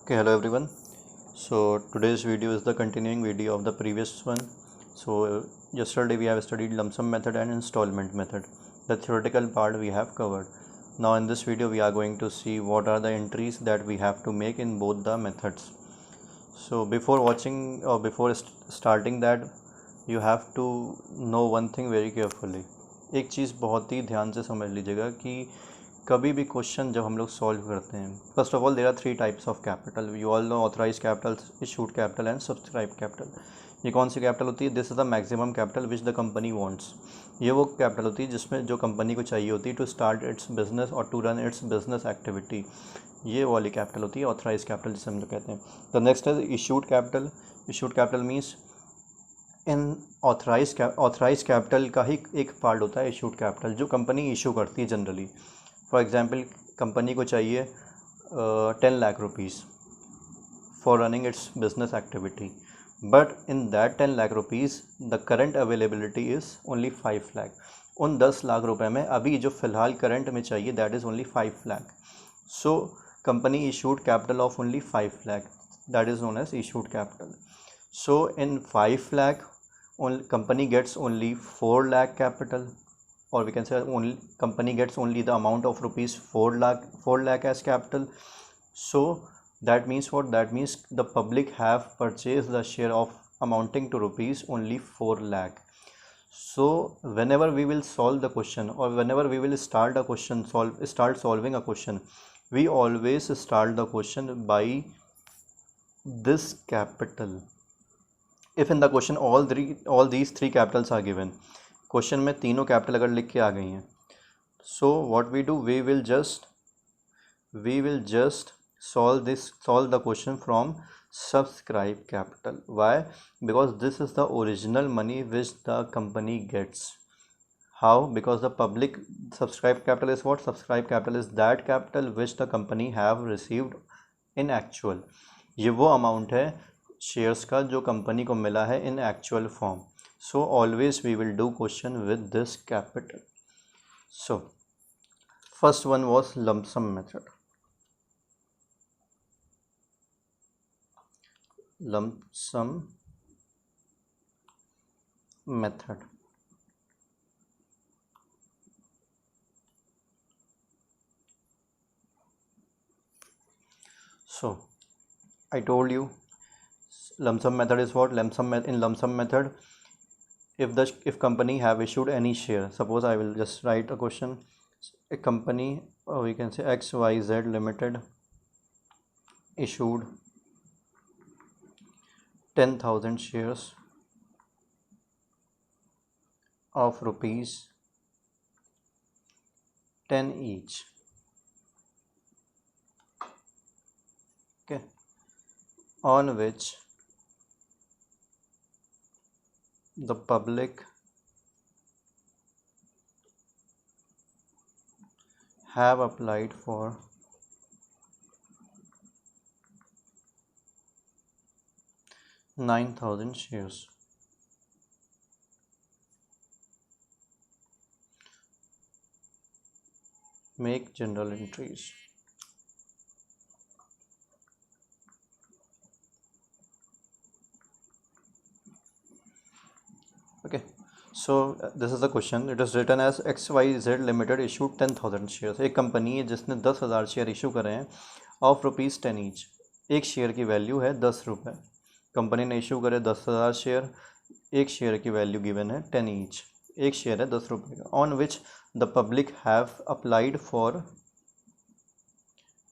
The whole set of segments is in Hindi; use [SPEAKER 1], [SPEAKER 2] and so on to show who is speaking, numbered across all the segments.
[SPEAKER 1] Okay, hello everyone. So today's video is the continuing video of the previous one. So yesterday we have studied lump sum method and installment method. The theoretical part we have covered. Now in this video we are going to see what are the entries that we have to make in both the methods. So before watching or before starting that, you have to know one thing very carefully. एक चीज़ बहुत ही ध्यान से समझ लीजिएगा कि कभी भी क्वेश्चन जब हम लोग सॉल्व करते हैं, first of all there are 3 types of capital. You all know authorise capital, issued capital and subscribe capital. ये कौन सी कैपिटल होती है? This is the maximum capital which the company wants. ये वो कैपिटल होती है जिसमें जो कंपनी को चाहिए होती है टू स्टार्ट इट्स बिजनेस और to run its business activity. ये वाली कैपिटल होती है ऑथराइज कैपिटल जिसे हम लोग कहते हैं. The next is issued capital. Issued capital means in authorise capital का ही एक पार्ट होता है इशूड कैपिटल, जो कंपनी इशू करती है जनरली. फॉर एग्जांपल कंपनी को चाहिए 10 lakh rupees for running its business activity, but in that 10 lakh rupees the current availability is only 5 lakh. उन 10 लाख रुपए में अभी जो फ़िलहाल करंट में चाहिए that is only 5 lakh. So company issued capital of only 5 lakh, that is known as issued capital. So in 5 lakh company gets only 4 lakh capital, or we can say only company gets only the amount of rupees 4 lakh as capital. So that means what? That means the public have purchased the share of amounting to rupees only 4 lakh. So whenever we will solve the question, or whenever we will start a question, start solving a question, we always start the question by this capital. If in the question all these three capitals are given, question में तीनों कैपिटल अगर लिख के आ गई हैं, so what we do, we will just solve the question from subscribe capital. Why? Because this is the original money which the company gets. How? Because the public subscribe capital is what? Subscribe capital is that capital which the company have received in actual. ये वो अमाउंट है शेयर्स का जो कंपनी को मिला है in actual form. So always we will do question with this capital. So first one was lump sum method. lump sum method. So I told you lump sum method is what? In lump sum method, if company have issued any share, suppose I will just write a question. A company, or we can say XYZ Limited, issued 10,000 shares of rupees 10 each. Okay, on which the public have applied for 9,000 shares. Make general entries. Okay, so this is the question. It is written as XYZ Limited issued 10,000 shares. एक कंपनी है जिसने 10,000 शेयर इशू करे हैं ऑफ रुपीज़ 10 ईच. एक शेयर की वैल्यू है 10 रुपये. कंपनी ने इशू करे 10,000 शेयर. एक शेयर की वैल्यू गिवन है 10 ईच. एक शेयर है 10 रुपये का. On which the public have applied for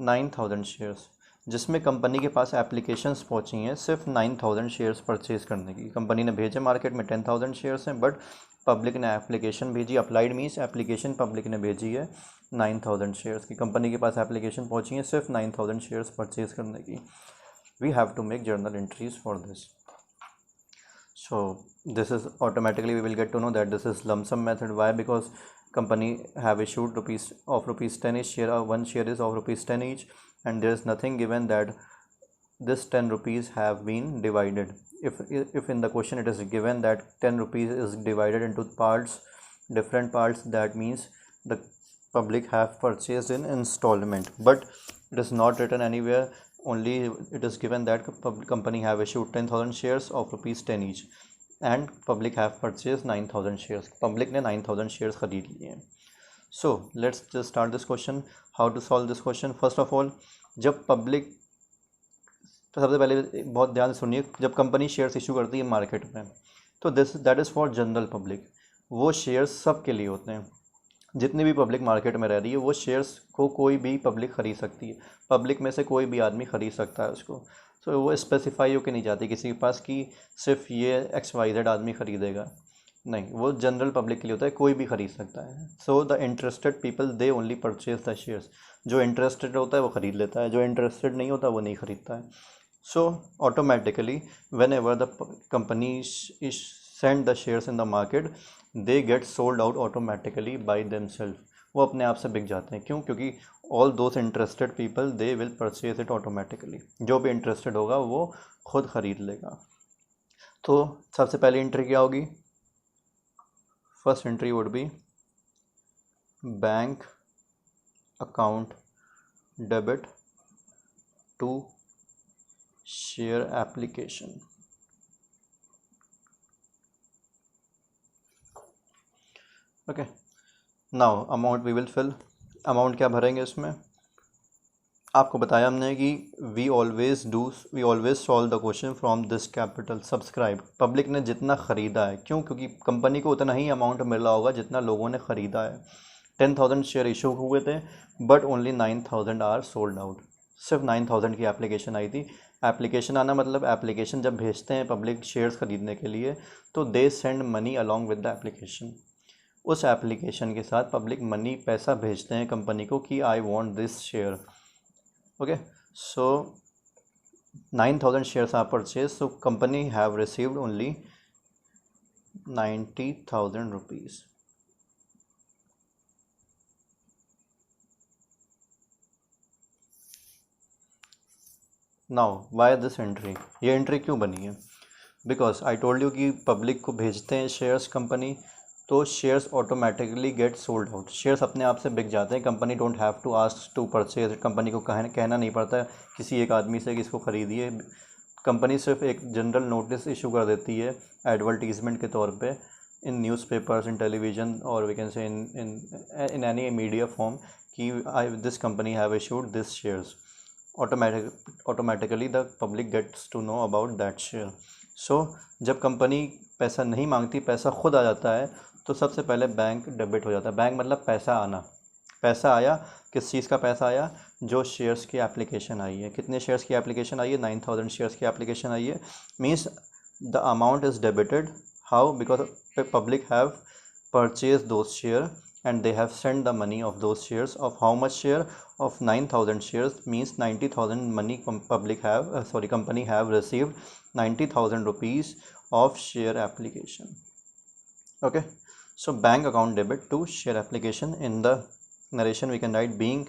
[SPEAKER 1] 9,000 shares, जिसमें कंपनी के पास एप्लीकेशंस पहुंची हैं सिर्फ 9,000 शेयर्स परचेज करने की. कंपनी ने भेजे मार्केट में 10,000 शेयर्स हैं, बट पब्लिक ने एप्लीकेशन भेजी. अप्लाइड मीन्स एप्लीकेशन पब्लिक ने भेजी है 9,000 शेयर्स की. कंपनी के पास एप्लीकेशन पहुंची है सिर्फ 9,000 शेयर्स परचेज करने की. We have to make journal entries for this. So this is automatically we will get to know that this is lump sum method. Why? Because company have issued rupees 10 each share. One share is of rupees 10 each, and there is nothing given that this 10 rupees have been divided. If in the question it is given that 10 rupees is divided into parts, different parts, that means the public have purchased in installment. But It is not written anywhere, only it is given that company have issued 10,000 shares of rupees 10 each and public have purchased 9,000 shares. Public ने 9,000 shares खरीद लिए हैं. So let's just start this question. How to solve this question? First of all, जब पब्लिक, तो सबसे पहले बहुत ध्यान से सुनिए, जब कंपनी शेयर्स इशू करती है मार्केट में, तो that is for general public. वो शेयर्स सब के लिए होते हैं. जितनी भी पब्लिक मार्केट में रह रही है वो शेयर्स को कोई भी पब्लिक ख़रीद सकती है. पब्लिक में से कोई भी आदमी ख़रीद सकता है उसको. तो वो स्पेसिफाई होकर नहीं जाती किसी के पास कि सिर्फ ये XYZ आदमी ख़रीदेगा. नहीं, वो जनरल पब्लिक के लिए होता है, कोई भी ख़रीद सकता है. So the interested people they only purchase the shares. जो इंटरेस्टेड होता है वो ख़रीद लेता है, जो इंटरेस्टेड नहीं होता वो नहीं ख़रीदता है. So automatically whenever the company send the shares in the market, they get sold out automatically by themselves. वो अपने आप से बिक जाते हैं. क्यों? क्योंकि all those interested people they will purchase it automatically. जो भी इंटरेस्टेड होगा वो खुद ख़रीद लेगा. तो सबसे पहली एंट्री क्या होगी? First entry would be bank account debit to share application. Okay, now amount we will fill. Amount क्या भरेंगे इसमें? आपको बताया हमने कि we always solve the question from this capital subscribe. Public ने जितना ख़रीदा है. क्यों? क्योंकि कंपनी को उतना ही अमाउंट मिला होगा जितना लोगों ने ख़रीदा है. 10,000 शेयर इशू हुए थे but only 9,000 are sold out. सिर्फ 9,000 की एप्लीकेशन आई थी. एप्लीकेशन आना मतलब एप्लीकेशन जब भेजते हैं पब्लिक शेयर्स ख़रीदने के लिए, तो they send money along with the application. उस एप्लीकेशन के साथ पब्लिक मनी, पैसा भेजते हैं कंपनी को कि I want this share. Okay, so 9,000 shares are purchase. So company have received only 90,000 rupees. Now why this entry? ये एंट्री क्यों बनी है? बिकॉज आई टोल्ड यू कि पब्लिक को भेजते हैं शेयर्स कंपनी, तो shares automatically get sold out. Shares अपने आप से बिक जाते हैं. Company don't have to ask to purchase. Company को कहना नहीं पड़ता है किसी एक आदमी से कि इसको ख़रीदिए. कंपनी सिर्फ एक जनरल नोटिस इशू कर देती है एडवर्टीजमेंट के तौर पे इन न्यूज़पेपर्स, इन टेलीविज़न, और we can say in any media form कि this company have issued this shares. Automatically the public gets to know about that share. So जब कंपनी पैसा नहीं मांगती, पैसा खुद आ जाता है, तो सबसे पहले बैंक डेबिट हो जाता है. बैंक मतलब पैसा आना. पैसा आया, किस चीज़ का पैसा आया? जो शेयर्स की एप्लीकेशन आई है. कितने शेयर्स की एप्लीकेशन आई है? 9,000 शेयर्स की एप्लीकेशन आई है. Means the amount is debited. How? Because public have purchase those share and they have sent the money of those shares. Of how much share? Of 9,000 shares, means 90,000 money company have received 90,000 rupees of share application. Okay, so bank account debit to share application. In the narration we can write being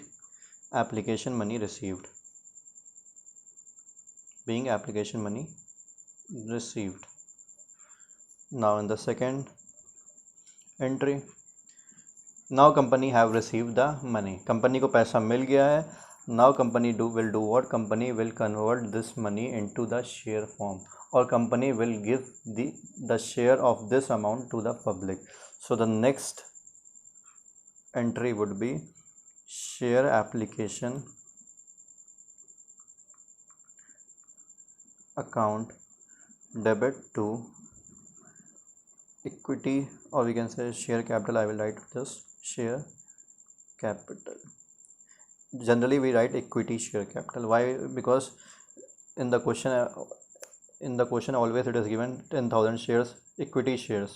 [SPEAKER 1] application money received. Being application money received. Now in the second entry, now company have receive the money. Company को पैसा मिल गया है. Now company will do what? Company will convert this money into the share form, और company will give the share of this amount to the public. So the next entry would be share application account debit to equity, or we can say share capital. I will write this share capital. Generally we write equity share capital. Why? Because in the question always it is given 10,000 shares equity shares.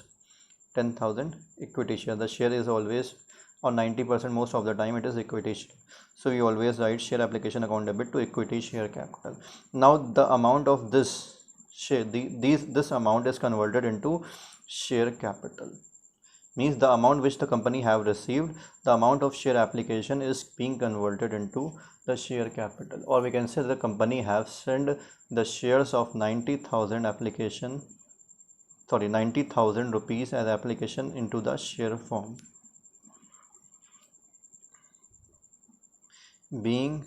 [SPEAKER 1] 10,000 equity share. The share is always, or 90% most of the time it is equity share. So we always write share application account debit to equity share capital. Now the amount of this share, this amount is converted into share capital. Means the amount which the company have received, the amount of share application is being converted into the share capital, or we can say the company have sent the shares of 90,000 rupees as application into the share form. Being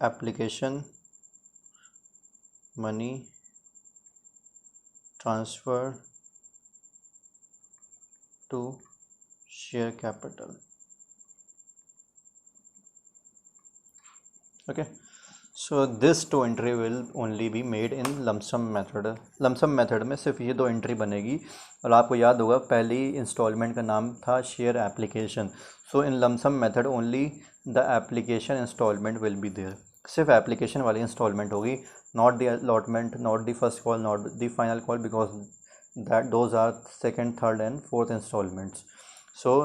[SPEAKER 1] application money transfer to share capital. Okay, so this two entry will only be made in lump sum method. lump sum method में सिर्फ ये दो एंट्री बनेगी. और आपको याद होगा पहली इंस्टॉलमेंट का नाम था share application. So in lump sum method only the application instalment will be there. सिर्फ एप्लीकेशन वाली इंस्टॉलमेंट होगी, not the allotment, not the first call, not the final call, because that those are second, third and fourth instalments. So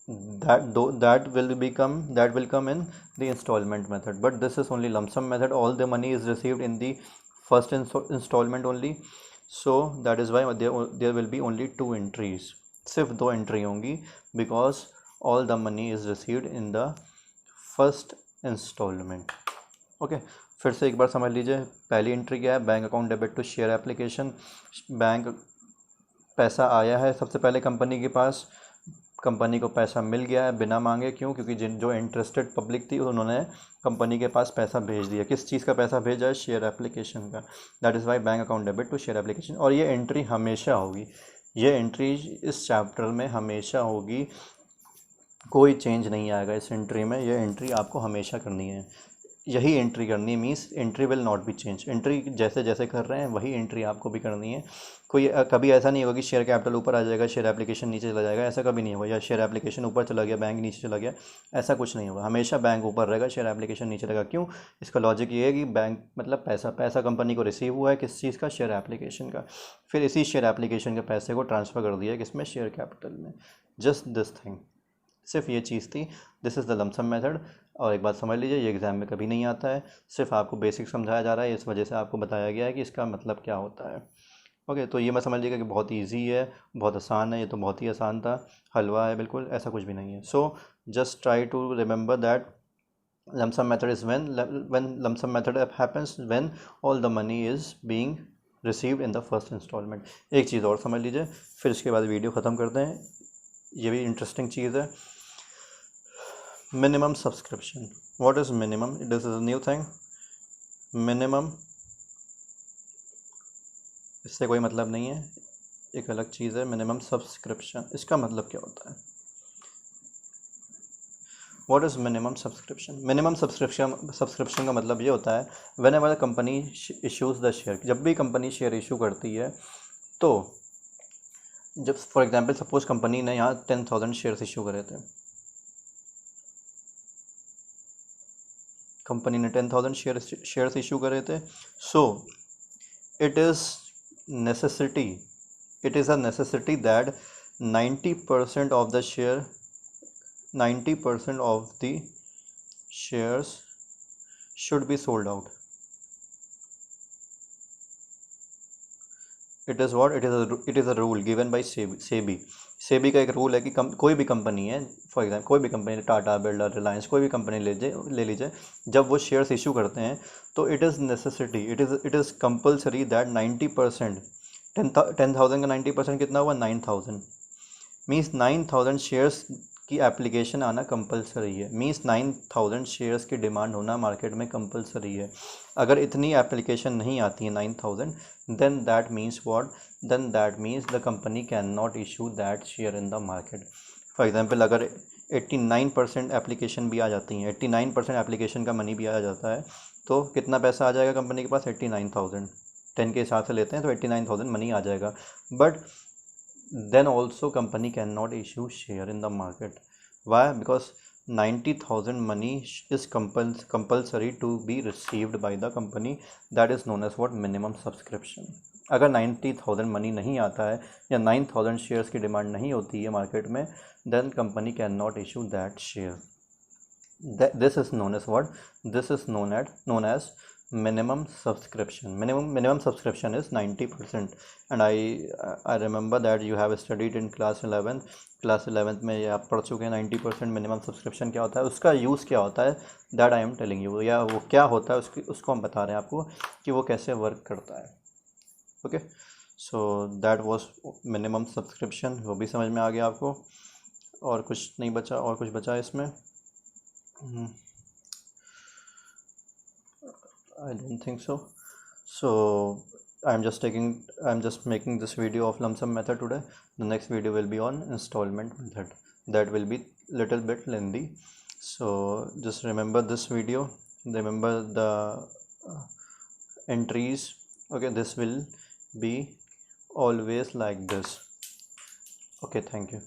[SPEAKER 1] that will come in the installment method, but this is only lump sum method. All the money is received in the first installment only, so that is why there will be only two entries. सिर्फ दो एंट्री होंगी because all the money is received in the first installment. Okay, फिर से एक बार समझ लीजिए. पहली एंट्री क्या है? Bank account debit to share application. Bank पैसा आया है सबसे पहले कंपनी के पास, कंपनी को पैसा मिल गया है बिना मांगे. क्यों? क्योंकि जो इंटरेस्टेड पब्लिक थी उन्होंने कंपनी के पास पैसा भेज दिया. किस चीज़ का पैसा भेजा है? शेयर एप्लीकेशन का. That is why bank account debit to share application. और ये एंट्री हमेशा होगी, ये एंट्री इस चैप्टर में हमेशा होगी, कोई चेंज नहीं आएगा इस एंट्री में. ये एंट्री आपको हमेशा करनी है, यही एंट्री करनी है. Means entry will not be change. Entry जैसे जैसे कर रहे हैं वही एंट्री आपको भी करनी है. कोई कभी ऐसा नहीं होगा कि शेयर कैपिटल ऊपर आ जाएगा, शेयर एप्लीकेशन नीचे चला जाएगा. ऐसा कभी नहीं होगा. या शेयर एप्लीकेशन ऊपर चला गया, बैंक नीचे चला गया, ऐसा कुछ नहीं होगा. हमेशा बैंक ऊपर रहेगा, शेयर एप्लीकेशन नीचे रहेगा. क्यों? इसका लॉजिक ये है कि बैंक मतलब पैसा कंपनी को रिसीव हुआ है किस चीज़ का? शेयर एप्लीकेशन का. फिर इसी शेयर एप्लीकेशन के पैसे को ट्रांसफ़र कर दिया किसमें? शेयर कैपिटल में. जस्ट दिस थिंग, सिर्फ ये चीज़ थी. This is the lump sum method. और एक बात समझ लीजिए, ये एग्ज़ाम में कभी नहीं आता है, सिर्फ आपको बेसिक समझाया जा रहा है. इस वजह से आपको बताया गया है कि इसका मतलब क्या होता है. ओके, तो ये मैं समझ लीजिएगा कि बहुत ईजी है, बहुत आसान है. ये तो बहुत ही आसान था, हलवा है बिल्कुल, ऐसा कुछ भी नहीं है. So just try to remember that lump sum method is when lump sum method happens when all the money is being received in the first installment. एक चीज़ और समझ लीजिए, फिर इसके बाद वीडियो ख़त्म करते हैं. ये भी इंटरेस्टिंग चीज़ है. Minimum subscription. What is minimum? This is a new thing. Minimum, इससे कोई मतलब नहीं है, एक अलग चीज़ है. मिनिमम सब्सक्रिप्शन, इसका मतलब क्या होता है? What is minimum subscription? Minimum subscription का मतलब ये होता है when ever the company issues the share. जब भी कंपनी शेयर इशू करती है, तो जब फॉर एग्जांपल सपोज कंपनी ने यहाँ 10,000 शेयर्स इशू करे थे, कंपनी ने 10,000 शेयर्स इशू करे थे. So it is a necessity that 90% of the share 90% of the shares should be sold out. It is what? It is a rule given by SEBI. SEBI का एक रूल है कि कोई भी कंपनी है, फॉर एग्जाम्पल कोई भी कंपनी, टाटा, बिरला, रिलायंस, कोई भी कंपनी ले लीजिए, जब वो शेयर्स इशू करते हैं तो it is necessity, it is compulsory that 90%, 10,000 का 90% कितना हुआ? 9,000. मीन्स 9,000 शेयर्स की एप्लीकेशन आना कंपलसरी है. मीन्स 9,000 शेयर्स की डिमांड होना मार्केट में कंपलसरी है. अगर इतनी एप्लीकेशन नहीं आती है 9,000, then that means what? Then that means the company can not issue that share in the market. For example अगर 89% एप्लीकेशन भी आ जाती हैं, 89% एप्लीकेशन का मनी भी आ जाता है, तो कितना पैसा आ जाएगा कंपनी के पास? 89,000. 10 के हिसाब से लेते हैं तो 89,000 मनी आ जाएगा. But then also company cannot issue share in the market. Why? Because 90,000 money is compulsory to be received by the company. That is known as what? Minimum subscription. अगर 90,000 मनी नहीं आता है या 9,000 शेयर्स की डिमांड नहीं होती है मार्केट में, then company cannot issue that share. This is known as what? This is known as minimum subscription. Minimum subscription is 90%. And I remember that you have studied in class 11th में ये आप पढ़ चुके हैं. 90% मिनिमम सब्सक्रिप्शन क्या होता है, उसका यूज़ क्या होता है, that I am telling you. या वो क्या होता है उसको हम बता रहे हैं आपको कि वो कैसे वर्क करता है. Okay, so that was minimum subscription. वो भी समझ में आ गया आपको. और कुछ नहीं बचा? और कुछ बचा इसमें? I don't think so. So I'm just making this video of lump sum method today. The next video will be on installment method. That will be little bit lengthy. So just remember this video. Remember the entries. Okay, this will be always like this. Okay, thank you.